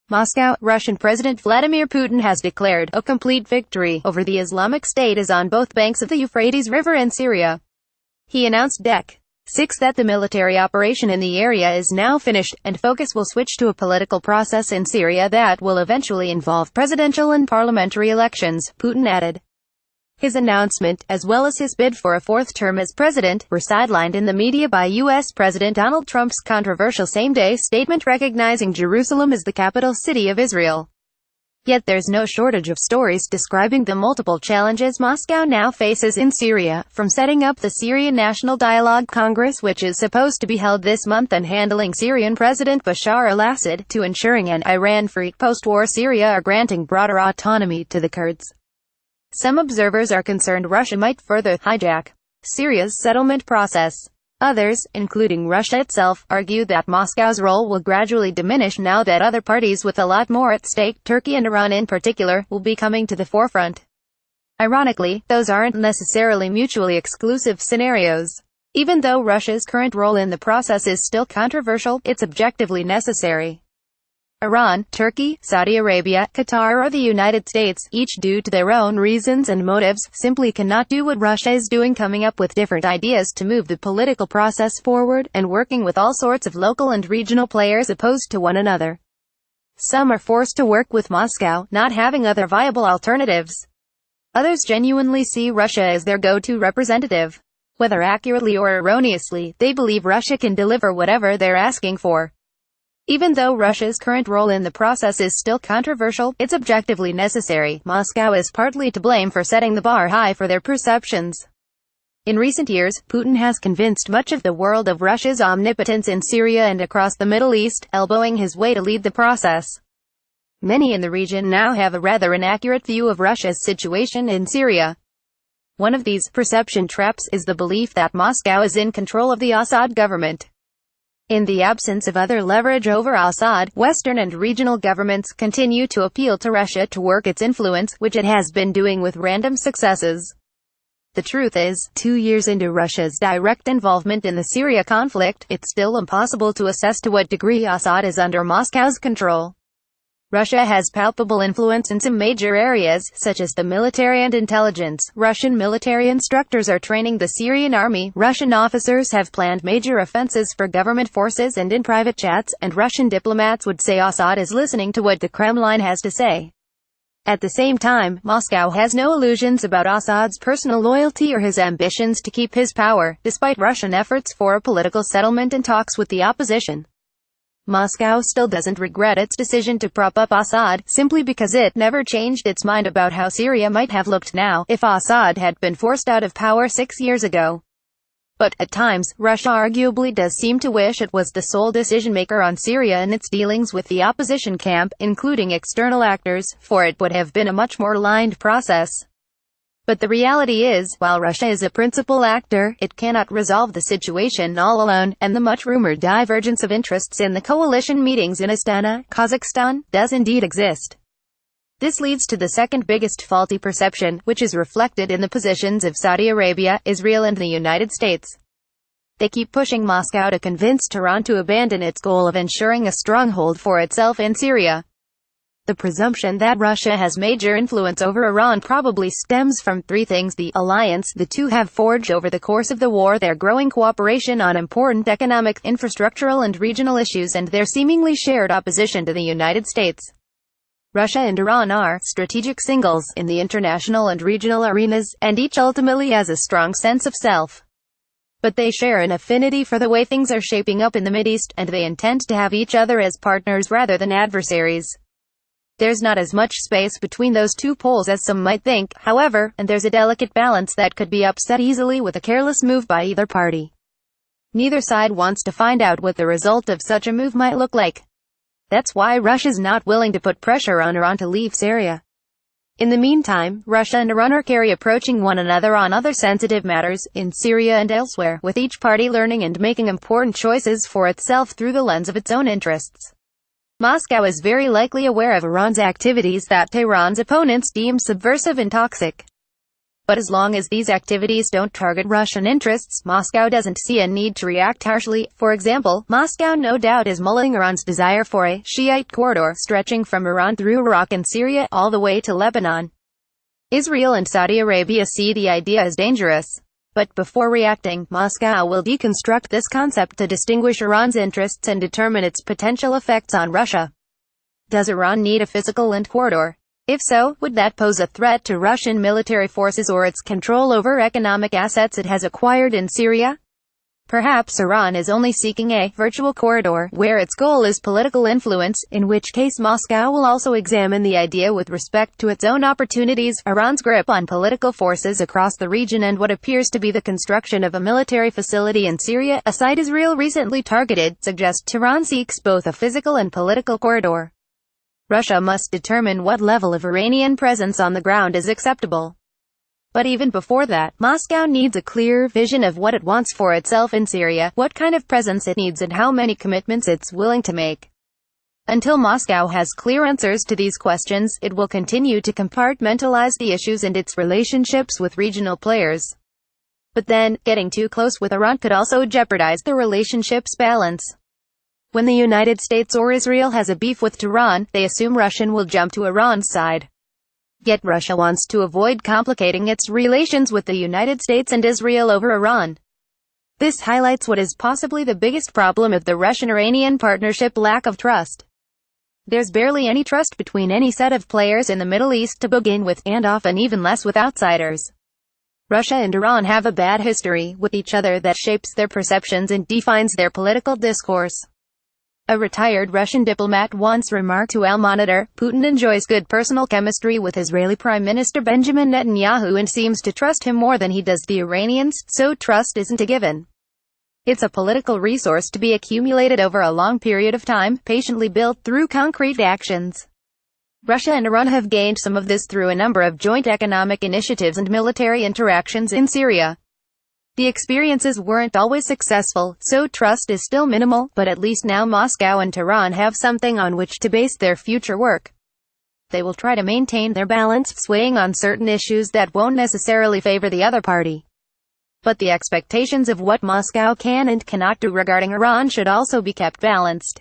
Moscow, Russian President Vladimir Putin has declared a complete victory over the Islamic State IS on both banks of the Euphrates River in Syria. He announced Dec. 6 that the military operation in the area is now finished, and focus will switch to a political process in Syria that will eventually involve presidential and parliamentary elections, Putin added. His announcement, as well as his bid for a fourth term as president, were sidelined in the media by U.S. President Donald Trump's controversial same-day statement recognizing Jerusalem as the capital city of Israel. Yet there's no shortage of stories describing the multiple challenges Moscow now faces in Syria, from setting up the Syrian National Dialogue Congress, which is supposed to be held this month, and handling Syrian President Bashar al-Assad, to ensuring an Iran-free post-war Syria or granting broader autonomy to the Kurds. Some observers are concerned Russia might further hijack Syria's settlement process. Others, including Russia itself, argue that Moscow's role will gradually diminish now that other parties with a lot more at stake, Turkey and Iran in particular, will be coming to the forefront. Ironically, those aren't necessarily mutually exclusive scenarios. Even though Russia's current role in the process is still controversial, it's objectively necessary. Iran, Turkey, Saudi Arabia, Qatar or the United States, each due to their own reasons and motives, simply cannot do what Russia is doing, coming up with different ideas to move the political process forward, and working with all sorts of local and regional players opposed to one another. Some are forced to work with Moscow, not having other viable alternatives. Others genuinely see Russia as their go-to representative. Whether accurately or erroneously, they believe Russia can deliver whatever they're asking for. Even though Russia's current role in the process is still controversial, it's objectively necessary. Moscow is partly to blame for setting the bar high for their perceptions. In recent years, Putin has convinced much of the world of Russia's omnipotence in Syria and across the Middle East, elbowing his way to lead the process. Many in the region now have a rather inaccurate view of Russia's situation in Syria. One of these perception traps is the belief that Moscow is in control of the Assad government. In the absence of other leverage over Assad, Western and regional governments continue to appeal to Russia to work its influence, which it has been doing with random successes. The truth is, 2 years into Russia's direct involvement in the Syria conflict, it's still impossible to assess to what degree Assad is under Moscow's control. Russia has palpable influence in some major areas, such as the military and intelligence. Russian military instructors are training the Syrian army, Russian officers have planned major offensives for government forces and in private chats, and Russian diplomats would say Assad is listening to what the Kremlin has to say. At the same time, Moscow has no illusions about Assad's personal loyalty or his ambitions to keep his power, despite Russian efforts for a political settlement and talks with the opposition. Moscow still doesn't regret its decision to prop up Assad, simply because it never changed its mind about how Syria might have looked now, if Assad had been forced out of power 6 years ago. But, at times, Russia arguably does seem to wish it was the sole decision-maker on Syria in its dealings with the opposition camp, including external actors, for it would have been a much more aligned process. But the reality is, while Russia is a principal actor, it cannot resolve the situation all alone, and the much-rumored divergence of interests in the coalition meetings in Astana, Kazakhstan, does indeed exist. This leads to the second biggest faulty perception, which is reflected in the positions of Saudi Arabia, Israel and the United States. They keep pushing Moscow to convince Tehran to abandon its goal of ensuring a stronghold for itself in Syria. The presumption that Russia has major influence over Iran probably stems from three things: the alliance the two have forged over the course of the war, their growing cooperation on important economic, infrastructural and regional issues, and their seemingly shared opposition to the United States. Russia and Iran are strategic singles in the international and regional arenas, and each ultimately has a strong sense of self. But they share an affinity for the way things are shaping up in the Mideast, and they intend to have each other as partners rather than adversaries. There's not as much space between those two poles as some might think, however, and there's a delicate balance that could be upset easily with a careless move by either party. Neither side wants to find out what the result of such a move might look like. That's why Russia's not willing to put pressure on Iran to leave Syria. In the meantime, Russia and Iran are approaching one another on other sensitive matters, in Syria and elsewhere, with each party learning and making important choices for itself through the lens of its own interests. Moscow is very likely aware of Iran's activities that Tehran's opponents deem subversive and toxic. But as long as these activities don't target Russian interests, Moscow doesn't see a need to react harshly. For example, Moscow no doubt is mulling Iran's desire for a Shiite corridor stretching from Iran through Iraq and Syria all the way to Lebanon. Israel and Saudi Arabia see the idea as dangerous. But before reacting, Moscow will deconstruct this concept to distinguish Iran's interests and determine its potential effects on Russia. Does Iran need a physical land corridor? If so, would that pose a threat to Russian military forces or its control over economic assets it has acquired in Syria? Perhaps Iran is only seeking a virtual corridor, where its goal is political influence, in which case Moscow will also examine the idea with respect to its own opportunities, Iran's grip on political forces across the region and what appears to be the construction of a military facility in Syria, a site Israel recently targeted, suggests Iran seeks both a physical and political corridor. Russia must determine what level of Iranian presence on the ground is acceptable. But even before that, Moscow needs a clear vision of what it wants for itself in Syria, what kind of presence it needs and how many commitments it's willing to make. Until Moscow has clear answers to these questions, it will continue to compartmentalize the issues and its relationships with regional players. But then, getting too close with Iran could also jeopardize the relationship's balance. When the United States or Israel has a beef with Tehran, they assume Russia will jump to Iran's side. Yet Russia wants to avoid complicating its relations with the United States and Israel over Iran. This highlights what is possibly the biggest problem of the Russian-Iranian partnership: lack of trust. There's barely any trust between any set of players in the Middle East to begin with, and often even less with outsiders. Russia and Iran have a bad history with each other that shapes their perceptions and defines their political discourse. A retired Russian diplomat once remarked to Al Monitor, "Putin enjoys good personal chemistry with Israeli Prime Minister Benjamin Netanyahu and seems to trust him more than he does the Iranians, so trust isn't a given. It's a political resource to be accumulated over a long period of time, patiently built through concrete actions." Russia and Iran have gained some of this through a number of joint economic initiatives and military interactions in Syria. The experiences weren't always successful, so trust is still minimal, but at least now Moscow and Tehran have something on which to base their future work. They will try to maintain their balance, swaying on certain issues that won't necessarily favor the other party. But the expectations of what Moscow can and cannot do regarding Iran should also be kept balanced.